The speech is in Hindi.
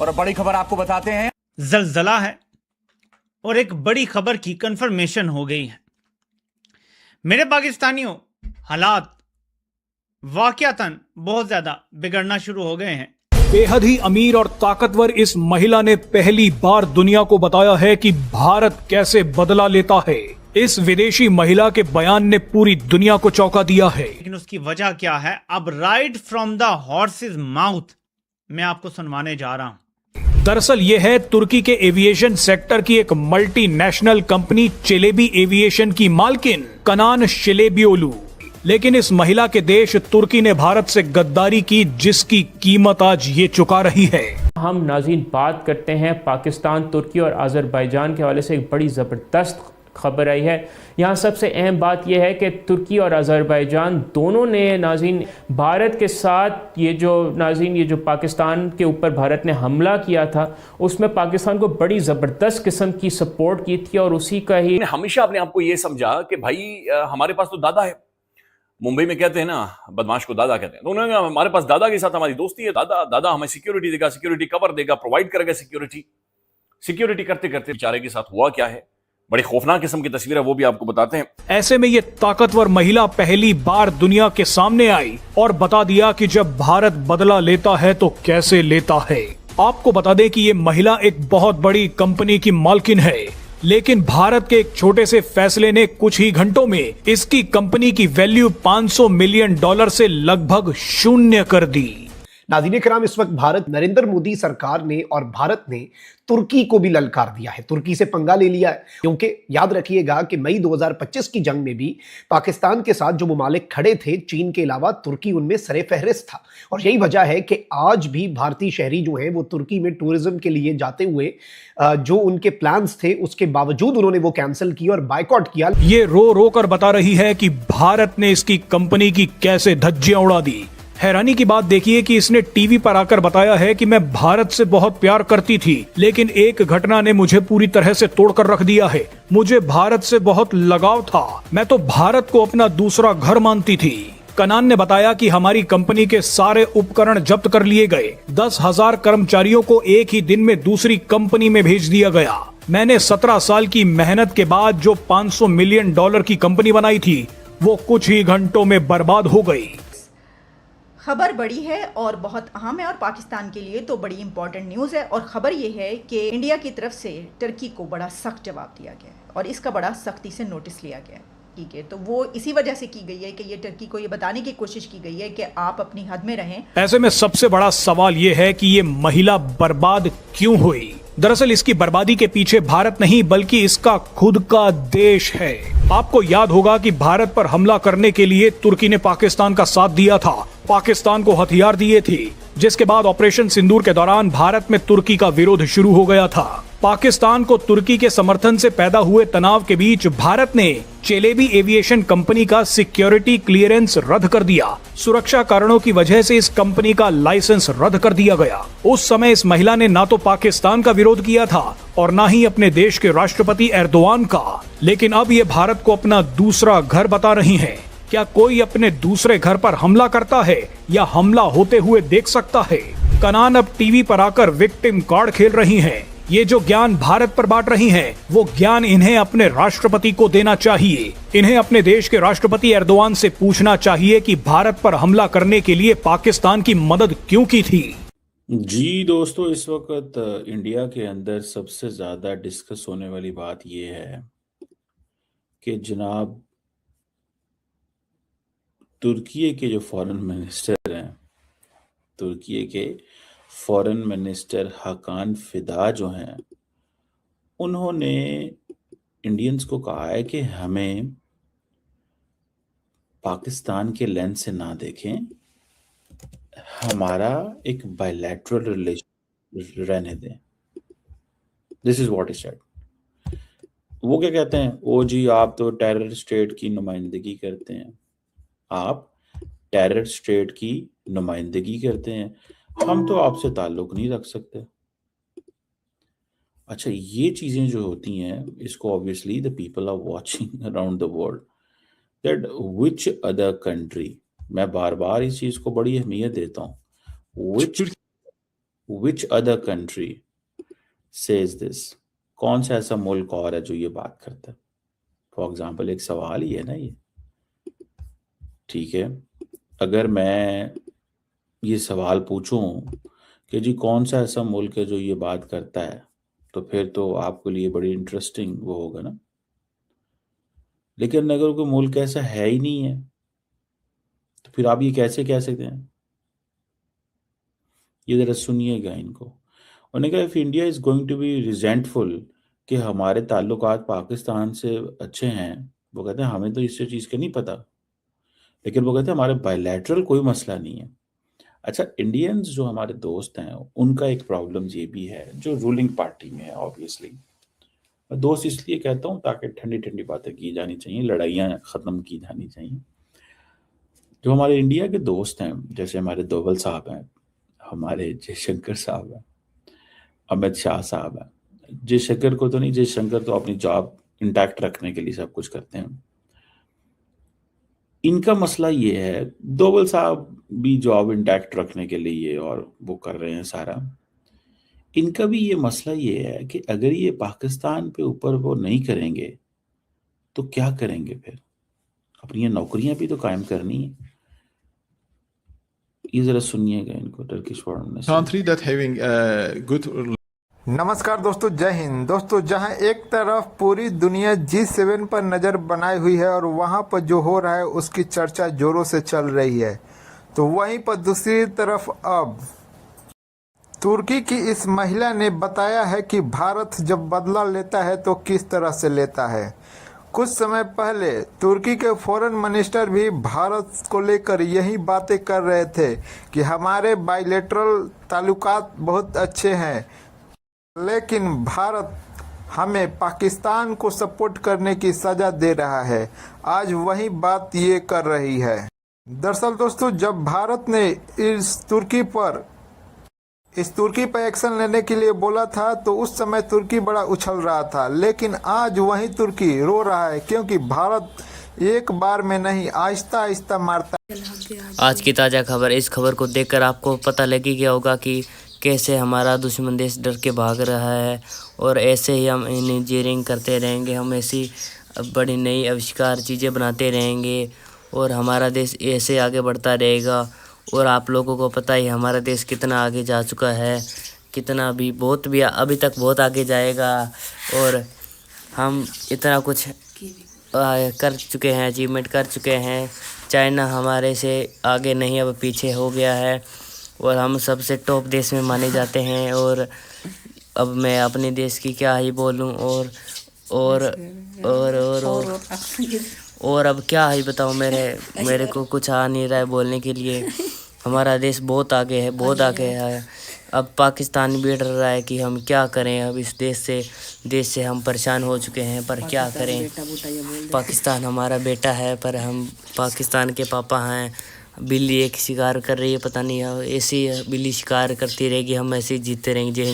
और बड़ी खबर आपको बताते हैं, जलजला है और एक बड़ी खबर की कंफर्मेशन हो गई है। मेरे पाकिस्तानियों, हालात वाकयातन बहुत ज्यादा बिगड़ना शुरू हो गए हैं। बेहद ही अमीर और ताकतवर इस महिला ने पहली बार दुनिया को बताया है कि भारत कैसे बदला लेता है। इस विदेशी महिला के बयान ने पूरी दुनिया को चौंका दिया है। लेकिन उसकी वजह क्या है, अब right from the horses mouth मैं आपको सुनवाने जा रहा हूं। दरअसल ये है तुर्की के एविएशन सेक्टर की एक मल्टीनेशनल कंपनी चेलेबी एविएशन की मालकिन कनान शिलेबियोलू। लेकिन इस महिला के देश तुर्की ने भारत से गद्दारी की, जिसकी कीमत आज ये चुका रही है। हम नाज़रीन बात करते हैं पाकिस्तान, तुर्की और आज़रबाईजान के हवाले से एक बड़ी ज़बरदस्त खबर आई है। यहाँ सबसे अहम बात यह है कि तुर्की और आज़रबाईजान दोनों ने नाज़रीन भारत के साथ ये जो पाकिस्तान के ऊपर भारत ने हमला किया था उसमें पाकिस्तान को बड़ी ज़बरदस्त किस्म की सपोर्ट की थी। और उसी का ही हमेशा अपने आप को ये समझा कि भाई हमारे पास तो दादा है। मुंबई में कहते हैं ना, बदमाश को दादा कहते हैं। तो उन्होंने कहा हमारे पास दादा के साथ हमारी दोस्ती है, दादा हमें सिक्योरिटी देगा, सिक्योरिटी कवर देगा, प्रोवाइड करेगा सिक्योरिटी करते करते बेचारे के साथ हुआ क्या है, बड़ी खौफनाक किस्म की तस्वीर है, वो भी आपको बताते हैं। ऐसे में ये ताकतवर महिला पहली बार दुनिया के सामने आई और बता दिया कि जब भारत बदला लेता है तो कैसे लेता है। आपको बता दें कि ये महिला एक बहुत बड़ी कंपनी की मालकिन है, लेकिन भारत के एक छोटे से फैसले ने कुछ ही घंटों में इसकी कंपनी की वैल्यू $500 मिलियन से लगभग शून्य कर दी। नाज़रीन कराम, इस वक्त भारत नरेंद्र मोदी सरकार ने और भारत ने तुर्की को भी ललकार दिया है, तुर्की से पंगा ले लिया है। क्योंकि याद रखिएगा कि मई 2025 की जंग में भी पाकिस्तान के साथ जो ममालिक खड़े थे, चीन के अलावा तुर्की उनमें सरे फहरिस्त था। और यही वजह है कि आज भी भारतीय शहरी जो हैं वो तुर्की में टूरिज्म के लिए जाते हुए जो उनके प्लान्स थे उसके बावजूद उन्होंने वो कैंसिल किया और बायकॉट किया। ये रो रो कर बता रही है कि भारत ने इसकी कंपनी की कैसे धज्जियां उड़ा दी। हैरानी की बात देखिए कि इसने टीवी पर आकर बताया है कि मैं भारत से बहुत प्यार करती थी, लेकिन एक घटना ने मुझे पूरी तरह से तोड़कर रख दिया है। मुझे भारत से बहुत लगाव था, मैं तो भारत को अपना दूसरा घर मानती थी। कनान ने बताया कि हमारी कंपनी के सारे उपकरण जब्त कर लिए गए, 10,000 कर्मचारियों को एक ही दिन में दूसरी कंपनी में भेज दिया गया। मैंने 17 साल की मेहनत के बाद जो $500 मिलियन की कंपनी बनाई थी वो कुछ ही घंटों में बर्बाद हो गई। खबर बड़ी है और बहुत अहम है और पाकिस्तान के लिए तो बड़ी इंपॉर्टेंट न्यूज़ है। और ख़बर ये है कि इंडिया की तरफ से टर्की को बड़ा सख्त जवाब दिया गया है और इसका बड़ा सख्ती से नोटिस लिया गया है। ठीक है, तो वो इसी वजह से की गई है कि ये टर्की को ये बताने की कोशिश की गई है कि आप अपनी हद में रहें। ऐसे में सबसे बड़ा सवाल ये है कि ये महिला बर्बाद क्यों हुई। दरअसल इसकी बर्बादी के पीछे भारत नहीं बल्कि इसका खुद का देश है। आपको याद होगा कि भारत पर हमला करने के लिए तुर्की ने पाकिस्तान का साथ दिया था, पाकिस्तान को हथियार दिए थे, जिसके बाद ऑपरेशन सिंदूर के दौरान भारत में तुर्की का विरोध शुरू हो गया था। पाकिस्तान को तुर्की के समर्थन से पैदा हुए तनाव के बीच भारत ने चेलेबी एविएशन कंपनी का सिक्योरिटी क्लियरेंस रद्द कर दिया। सुरक्षा कारणों की वजह से इस कंपनी का लाइसेंस रद्द कर दिया गया। उस समय इस महिला ने ना तो पाकिस्तान का विरोध किया था और ना ही अपने देश के राष्ट्रपति एर्दोआन का, लेकिन अब ये भारत को अपना दूसरा घर बता रही हैं। क्या कोई अपने दूसरे घर पर हमला करता है या हमला होते हुए देख सकता है? कनान अब टीवी पर आकर विक्टिम कार्ड खेल रही हैं। ये जो ज्ञान भारत पर बांट रही हैं, वो ज्ञान इन्हें अपने राष्ट्रपति को देना चाहिए। इन्हें अपने देश के राष्ट्रपति एर्दोआन से पूछना चाहिए कि भारत पर हमला करने के लिए पाकिस्तान की मदद क्यों की थी। जी दोस्तों, इस वक्त इंडिया के अंदर सबसे ज्यादा डिस्कस होने वाली बात यह है कि जनाब तुर्की के जो फॉरेन मिनिस्टर हैं, तुर्की के फॉरेन मिनिस्टर हकान फिदा जो हैं, उन्होंने इंडियंस को कहा है कि हमें पाकिस्तान के लेंस से ना देखें, हमारा एक बायलैटरल रिलेशन रहने दें। This is what is said. वो क्या कहते हैं, ओ जी आप तो टेरर स्टेट की नुमाइंदगी करते हैं, आप टेरर स्टेट की नुमाइंदगी करते हैं, हम तो आपसे ताल्लुक नहीं रख सकते। अच्छा, ये चीजें जो होती हैं, इसको obviously the people are watching around the world that which other country, मैं बार बार इस चीज को बड़ी अहमियत देता हूँ, which which other country says this? कौन सा ऐसा मुल्क और है जो ये बात करता है? फॉर एग्जाम्पल, एक सवाल ही है ना ये, ठीक है। अगर मैं ये सवाल पूछूं कि जी कौन सा ऐसा मुल्क है जो ये बात करता है, तो फिर तो आपके लिए बड़ी इंटरेस्टिंग वो होगा ना। लेकिन अगर कोई मुल्क ऐसा है ही नहीं है, तो फिर आप ये कैसे कह सकते हैं? ये जरा सुनिएगा इनको। उन्होंने कहा if India is going to be resentful कि हमारे ताल्लुकात पाकिस्तान से अच्छे हैं, वो कहते हैं हमें तो इससे चीज़ का नहीं पता, लेकिन वो कहते हैं हमारे बायलैटरल कोई मसला नहीं है। अच्छा, इंडियंस जो हमारे दोस्त हैं उनका एक प्रॉब्लम ये भी है, जो रूलिंग पार्टी में है ऑब्वियसली। मैं दोस्त इसलिए कहता हूँ ताकि ठंडी ठंडी बातें की जानी चाहिए, लड़ाइयाँ ख़त्म की जानी चाहिए। जो हमारे इंडिया के दोस्त हैं, जैसे हमारे दोवल साहब हैं, हमारे जयशंकर साहब हैं, अमित शाह साहब हैं। जयशंकर को तो नहीं, जयशंकर तो अपनी जॉब इंटैक्ट रखने के लिए सब कुछ करते हैं। इनका मसला ये है, दोवल साहब भी जॉब इंटैक्ट रखने के लिए और वो कर रहे हैं सारा। इनका भी ये मसला ये है कि अगर ये पाकिस्तान पे ऊपर वो नहीं करेंगे तो क्या करेंगे फिर? अपनी ये नौकरियां भी तो कायम करनी है। ये जरा सुनिएगा इनको टर्किश फॉर्म में। country that having a good नमस्कार दोस्तों, जय हिंद। दोस्तों, जहां एक तरफ पूरी दुनिया G7 पर नज़र बनाई हुई है और वहां पर जो हो रहा है उसकी चर्चा जोरों से चल रही है, तो वहीं पर दूसरी तरफ अब तुर्की की इस महिला ने बताया है कि भारत जब बदला लेता है तो किस तरह से लेता है। कुछ समय पहले तुर्की के फॉरेन मिनिस्टर भी भारत को लेकर यही बातें कर रहे थे कि हमारे बायलैटरल ताल्लुकात बहुत अच्छे हैं, लेकिन भारत हमें पाकिस्तान को सपोर्ट करने की सज़ा दे रहा है। आज वही बात ये कर रही है। दरअसल दोस्तों, जब भारत ने इस तुर्की पर एक्शन लेने के लिए बोला था तो उस समय तुर्की बड़ा उछल रहा था, लेकिन आज वही तुर्की रो रहा है, क्योंकि भारत एक बार में नहीं आहिस्ता आहिस्ता मारता है। आज की ताज़ा खबर। इस खबर को देखकर आपको पता लग ही गया होगा कि कैसे हमारा दुश्मन देश डर के भाग रहा है, और ऐसे ही हम इंजीनियरिंग करते रहेंगे, हम ऐसी बड़ी नई आविष्कार चीज़ें बनाते रहेंगे और हमारा देश ऐसे आगे बढ़ता रहेगा। और आप लोगों को पता ही हमारा देश कितना आगे जा चुका है, कितना भी बहुत भी अभी तक बहुत आगे जाएगा, और हम इतना कुछ कर चुके हैं, अचीवमेंट कर चुके हैं। चाइना हमारे से आगे नहीं, अब पीछे हो गया है, और हम सबसे टॉप देश में माने जाते हैं। और अब मैं अपने देश की क्या ही बोलूं, और अब क्या ही बताऊं, मेरे को कुछ आ नहीं रहा है बोलने के लिए। हमारा देश बहुत आगे है, बहुत आगे है। अब पाकिस्तान भी डर रहा है कि हम क्या करें। अब इस देश से हम परेशान हो चुके हैं, पर क्या करें। पाकिस्तान हमारा बेटा है, पर हम पाकिस्तान के पापा हैं। बिल्ली एक शिकार कर रही है, पता नहीं ऐसी बिल्ली शिकार करती रहेगी, हम ऐसे ही जीतते रहेंगे। जय हिंद।